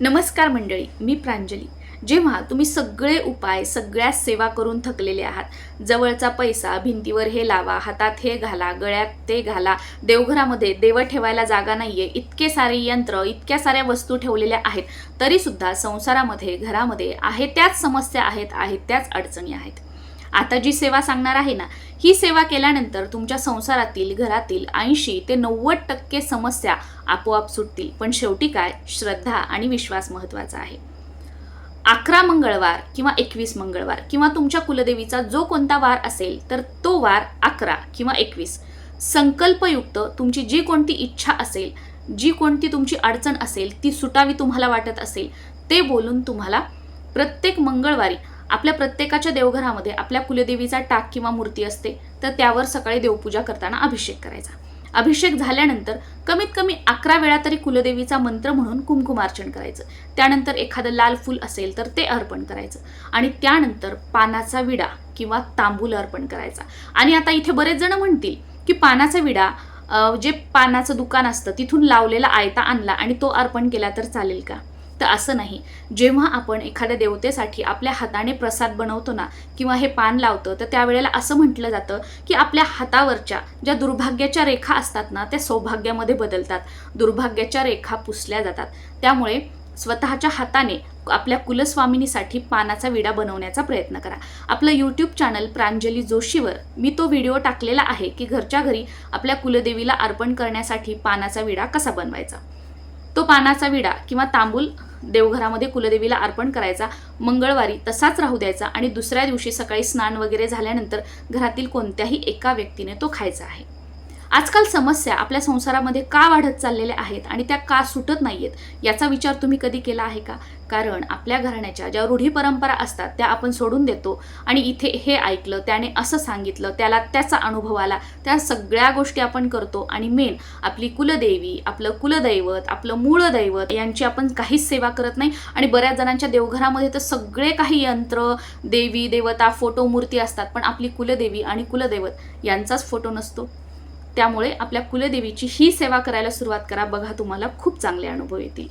नमस्कार मंडळी, मी प्रांजली. जेव्हा तुम्ही सगळे उपाय, सगळ्या सेवा करून थकलेले आहात, जवळचा पैसा, भिंतीवर हे लावा, हातात हे घाला, गळ्यात ते घाला, देवघरामध्ये देव ठेवायला जागा नाहीये, इतके सारे यंत्र, इतक्या साऱ्या वस्तू ठेवलेल्या आहेत, तरी सुद्धा संसारामध्ये, घरामध्ये आहे त्याच समस्या आहेत त्याच अडचणी आहेत. आता जी सेवा सांगणार आहे ना, ही सेवा केल्यानंतर तुमच्या संसारातील, घरातील 80 ते 90% समस्या आपोआप सुटतील. पण शेवटी काय, श्रद्धा आणि विश्वास महत्त्वाचा आहे. 11 मंगळवार किंवा 21 मंगळवार किंवा तुमच्या कुलदेवीचा जो कोणता वार असेल, तर तो वार 11 किंवा 21 संकल्पयुक्त तुमची जी कोणती इच्छा असेल, जी कोणती तुमची अडचण असेल, ती सुटावी तुम्हाला वाटत असेल, ते बोलून तुम्हाला प्रत्येक मंगळवारी आपल्या प्रत्येकाच्या देवघरामध्ये आपल्या कुलदेवीचा टाक किंवा मूर्ती असते, तर त्यावर सकाळी देवपूजा करताना अभिषेक करायचा. अभिषेक झाल्यानंतर कमीत कमी 11 वेळा तरी कुलदेवीचा मंत्र म्हणून कुंकुमार्चन करायचं. त्यानंतर एखादं लाल फूल असेल तर ते अर्पण करायचं आणि त्यानंतर पानाचा विडा किंवा तांबूल अर्पण करायचा. आणि आता इथे बरेच जण म्हणतील की पानाचा विडा जे पानाचं दुकान असतं तिथून लावलेला आयता आणला आणि तो अर्पण केला तर चालेल का? तर असं नाही. जेव्हा आपण एखाद्या देवतेसाठी आपल्या हाताने प्रसाद बनवतो ना किंवा हे पान लावतो, तर त्यावेळेला असं म्हटलं जातं की आपल्या हातावरच्या ज्या दुर्भाग्याच्या रेखा असतात ना, त्या सौभाग्यामध्ये बदलतात, दुर्भाग्याच्या रेखा पुसल्या जातात. त्यामुळे स्वतःच्या हाताने आपल्या कुलस्वामिनीसाठी पानाचा विडा बनवण्याचा प्रयत्न करा. आपलं यूट्यूब चॅनल प्रांजली जोशीवर मी तो व्हिडिओ टाकलेला आहे की घरच्या घरी आपल्या कुलदेवीला अर्पण करण्यासाठी पानाचा विडा कसा बनवायचा. तो पानाचा विडा किंवा तांबूल देवघरामध्ये कुलदेवीला अर्पण करायचा, मंगळवारी तसाच राहू द्यायचा आणि दुसऱ्या दिवशी सकाळी स्नान वगैरे झाल्यानंतर घरातील कोणत्याही एका व्यक्तीने तो खायचा आहे. आजकाल समस्या आपल्या संसारामध्ये का वाढत चाललेल्या आहेत आणि त्या का सुटत नाहीयेत, याचा विचार तुम्ही कधी केला आहे का? कारण आपल्या घराण्याच्या ज्या रूढी परंपरा असतात त्या आपण सोडून देतो आणि इथे हे ऐकलं, त्याने असं सांगितलं, त्याला त्याचा अनुभव आला, त्या सगळ्या गोष्टी आपण करतो आणि मेन आपली कुलदेवी, आपलं कुलदैवत, आपलं मूळ दैवत यांची आपण काहीच सेवा करत नाही. आणि बऱ्याच जणांच्या देवघरामध्ये तर सगळे काही यंत्र, देवी देवता, फोटो, मूर्ती असतात, पण आपली कुलदेवी आणि कुलदैवत यांचाच फोटो नसतो. त्यामुळे आपल्या कुलदेवीची ही सेवा करायला सुरुवात करा. बघा, तुम्हाला खूप चांगले अनुभव येतील.